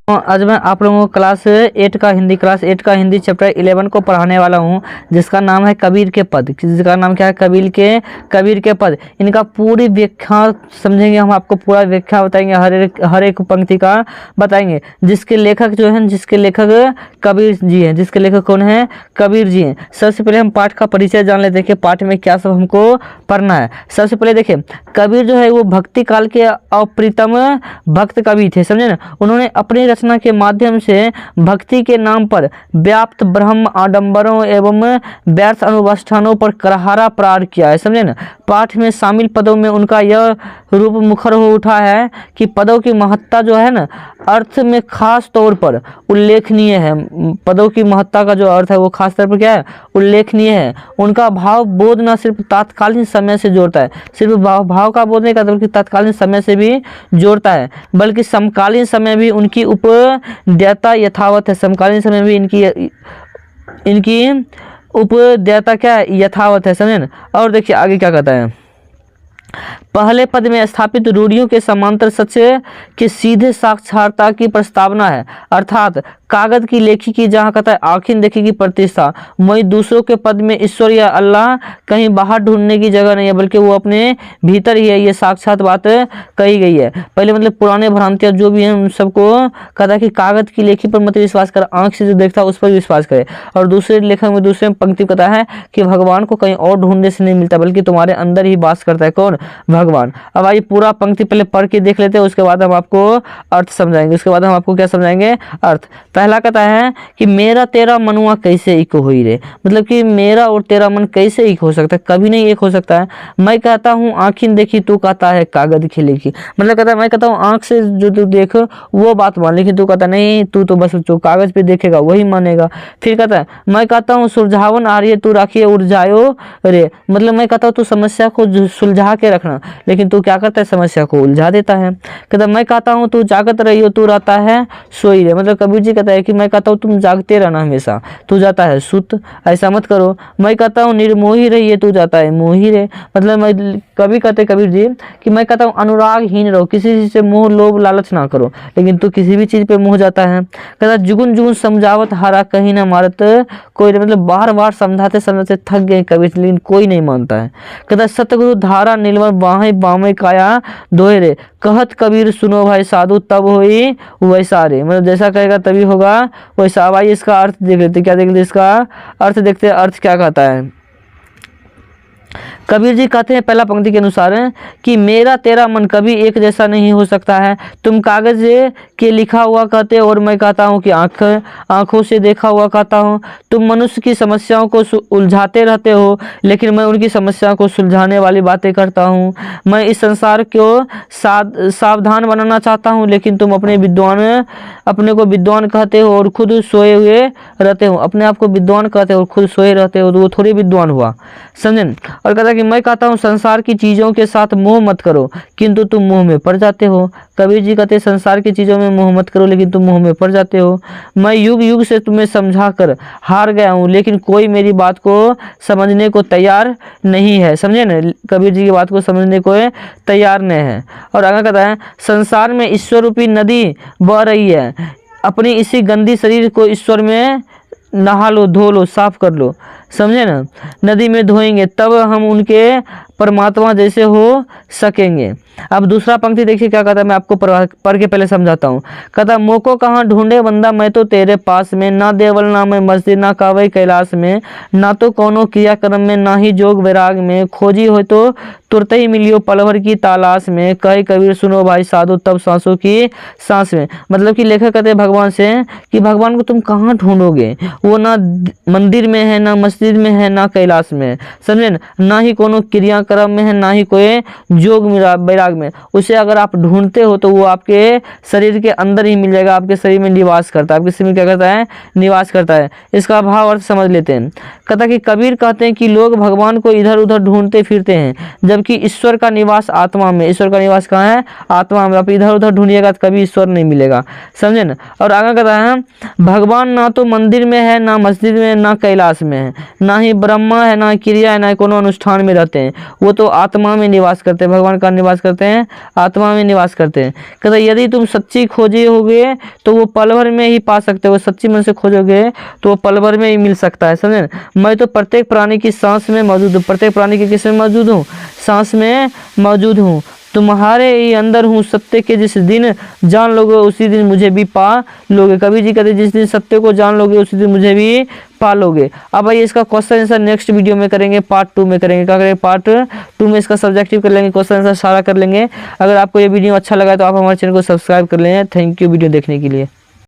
आज मैं आप लोगों को क्लास 8 का हिंदी चैप्टर 11 को पढ़ाने वाला हूं, जिसका नाम है कबीर के पद। जिसका नाम क्या है? कबीर के पद। इनका पूरी व्याख्या समझेंगे हम, आपको पूरा व्याख्या बताएंगे, हर एक पंक्ति का बताएंगे। जिसके लेखक कबीर जी हैं। जिसके लेखक कौन है? कबीर जी हैं। सबसे पहले हम पाठ का परिचय जान लेते हैं कि पाठ में क्या सब हमको पढ़ना है। सबसे पहले देखिए, कबीर जो है वो भक्ति काल के अप्रीतम भक्त कवि थे, समझे ना। उन्होंने अपनी रचना के माध्यम से भक्ति के नाम पर व्याप्त ब्रह्म आडंबरों एवं व्यर्थ अनुष्ठानों पर करारा प्रहार किया है, समझे ना। पाठ में शामिल पदों में उनका यह रूप मुखर हो उठा है कि पदों की महत्ता जो है ना, अर्थ में खास तौर पर उल्लेखनीय है। पदों की महत्ता का जो अर्थ है वो खास तौर पर क्या है? उल्लेखनीय है। उनका भाव बोध न सिर्फ तात्कालीन समय से जोड़ता है, सिर्फ भाव का बोध नहीं करता बल्कि तत्कालीन समय से भी जोड़ता है, बल्कि समकालीन समय भी उनकी उपदेयता यथावत है। समकालीन समय भी इनकी उपदेयता क्या है? यथावत है, समझे ना। और देखिए आगे क्या कहता है। पहले पद में स्थापित रूढ़ियों के समांतर सत्य के सीधे साक्षात्कार की प्रस्तावना है, अर्थात कागज की लेखी की जहाँ कहता है आखिर देखी की प्रतिष्ठा। वही दूसरों के पद में ईश्वर या अल्लाह कहीं बाहर ढूंढने की जगह नहीं है, बल्कि वो अपने भीतर ही है। ये साक्षात बात कही गई है। पहले मतलब पुराने भ्रांतियाँ जो भी हैं उन सबको कहता है कि कागज की लेखी पर मत विश्वास कर, आंख से जो देखता है उस पर विश्वास करे। और दूसरे लेखक में दूसरे पंक्ति कहता है कि भगवान को कहीं और ढूंढने से नहीं मिलता, बल्कि तुम्हारे अंदर ही वास करता है। कौन? भगवान। अब आइए पूरा पंक्ति पहले पढ़ के देख लेते हैं, उसके बाद हम आपको अर्थ समझाएंगे। उसके बाद हम आपको क्या समझाएंगे? अर्थ। पहला कहता है कि मेरा तेरा मनुआ कैसे एक हुई रे, मतलब कि मेरा और तेरा मन कैसे एक हो सकता है? कभी नहीं एक हो सकता है। मैं कहता हूँ आँखिन देखी, तू कहता है कागज की लिखी। मतलब कहता है मैं कहता हूँ आँख से जो तू देख वो बात मान, लेकिन तू कहता नहीं, तू तो बस जो कागज पे देखेगा वही मानेगा। फिर कहता है मैं कहता हूँ सुलझावन आ रही है, तू राखिए उलझायो रे। मतलब मैं कहता हूँ तू समस्या को सुलझा के रखना, लेकिन तू क्या करता है? समस्या को उलझा देता है। कहता मैं कहता हूँ तू जागत रही हो, तू रहता है सोई रे। मतलब कबीर जी कहता है कि मैं कहता हूँ तुम जागते रहना हमेशा, तू जाता है सुत, ऐसा मत करो। मैं कहता हूँ निर्मोही रही है, तू जाता है मोही रे। मतलब मैं कभी कहते कबीर जी कि मैं कहता हूँ अनुरागहीन रहो, किसी चीज से मोह लोभ लालच ना करो, लेकिन तू किसी भी चीज पे मोह जाता है। कहता जुगुन जुगुन समझावत हारा कहीं ना मारत कोई, मतलब बार बार समझाते समझाते थक गए कबीर, लेकिन कोई नहीं मानता है। कहता सतगुरु धारा नीलवर बाहें बामे काया दोहे रे, कहत कबीर सुनो भाई साधु तब होई वैसा रे। मतलब जैसा कहेगा तभी होगा वैसा। भाई इसका अर्थ देख लेते, क्या देख लेते इसका अर्थ देखते। अर्थ क्या कहता है? कबीर जी कहते हैं पहला पंक्ति के अनुसार कि मेरा तेरा मन कभी एक जैसा नहीं हो सकता है। तुम कागज के लिखा हुआ कहते हो और मैं कहता हूँ कि आंखों से देखा हुआ कहता हूँ। तुम मनुष्य की समस्याओं को उलझाते रहते हो, लेकिन मैं उनकी समस्याओं को सुलझाने वाली बातें करता हूँ। मैं इस संसार को सावधान बनाना चाहता हूँ, लेकिन तुम अपने को विद्वान कहते हो और खुद सोए हुए रहते हो। अपने आप को विद्वान कहते हो और खुद सोए रहते हो, तो वो थोड़ी विद्वान हुआ, समझे। और कहता कि मैं कहता हूँ संसार की चीजों के साथ मोह मत करो, किंतु तुम मोह में पड़ जाते हो। कबीर जी कहते संसार की चीजों में मोह मत करो, लेकिन तुम मोह में पड़ जाते हो। मैं युग युग से तुम्हें समझा कर हार गया हूँ, लेकिन कोई मेरी बात को समझने को तैयार नहीं है, समझे ना। कबीर जी की बात को समझने को तैयार नहीं है। और आगे कहता है संसार में ईश्वर रूपी नदी बह रही है, अपनी इसी गंदी शरीर को ईश्वर में नहा लो, धो लो, साफ कर लो, समझे ना। नदी में धोएंगे तब हम उनके परमात्मा जैसे हो सकेंगे। अब दूसरा पंक्ति देखिए क्या कहता है, मैं आपको पढ़ के पहले समझाता हूँ। कहता मोको कहाँ ढूंढे बंदा मैं तो तेरे पास में, ना देवल ना मैं मस्जिद ना कावई कैलाश में, ना तो कोनो क्रियाक्रम में ना ही जोग वैराग में, खोजी हो तो तुरते ही मिलियो पलभर की तलाश में, कहे कबीर सुनो भाई साधु तब सांसों की सांस में। मतलब कि लेखक कहते हैं भगवान से कि भगवान को तुम कहाँ ढूंढोगे? वो ना मंदिर में है, ना मस्जिद में है, ना कैलाश में, समझे ना ही कोनो क्रियाक्रम में है, ना ही कोई जोग वैराग में। उसे अगर आप ढूंढते हो तो वो आपके शरीर के अंदर ही मिल जाएगा, आपके शरीर में निवास करता है, आपके शरीर में क्या करता है? निवास करता है। इसका भाव अर्थ समझ लेते हैं। कहता कि कबीर कहते हैं कि लोग भगवान को इधर उधर ढूंढते फिरते हैं, जबकि ईश्वर का निवास आत्मा में। ईश्वर का निवास कहाँ है? आत्मा में। आप इधर उधर ढूंढिएगा तो कभी ईश्वर नहीं मिलेगा, समझे ना। और आगे कहता है भगवान ना तो मंदिर में है, ना मस्जिद में, ना कैलाश में है, ना ही ब्रह्मा है, ना क्रिया है, ना कोनो अनुष्ठान में रहते हैं। वो तो आत्मा में निवास करते हैं, भगवान का निवास करते हैं, आत्मा में निवास करते हैं। कहते यदि तुम सच्ची खोजे होगे तो वो पल भर में ही पा सकते हो, सच्ची मन से खोजोगे तो वो पल भर में ही मिल सकता है, समझे। मैं तो प्रत्येक प्राणी की सांस में मौजूद हूँ, प्रत्येक प्राणी के किस में मौजूद हूँ, सांस में मौजूद हूँ, तुम्हारे ही अंदर हूँ। सत्य के जिस दिन जान लोगे उसी दिन मुझे भी पा लोगे। कबीर जी कहते जिस दिन सत्य को जान लोगे उसी दिन मुझे भी पा लोगे। अब भाई इसका क्वेश्चन आंसर नेक्स्ट वीडियो में करेंगे, पार्ट 2 में करेंगे। क्या करेंगे, पार्ट 2 में इसका सब्जेक्टिव कर लेंगे, क्वेश्चन आंसर सारा कर लेंगे। अगर आपको ये वीडियो अच्छा लगा तो आप हमारे चैनल को सब्सक्राइब कर लें। थैंक यू वीडियो देखने के लिए।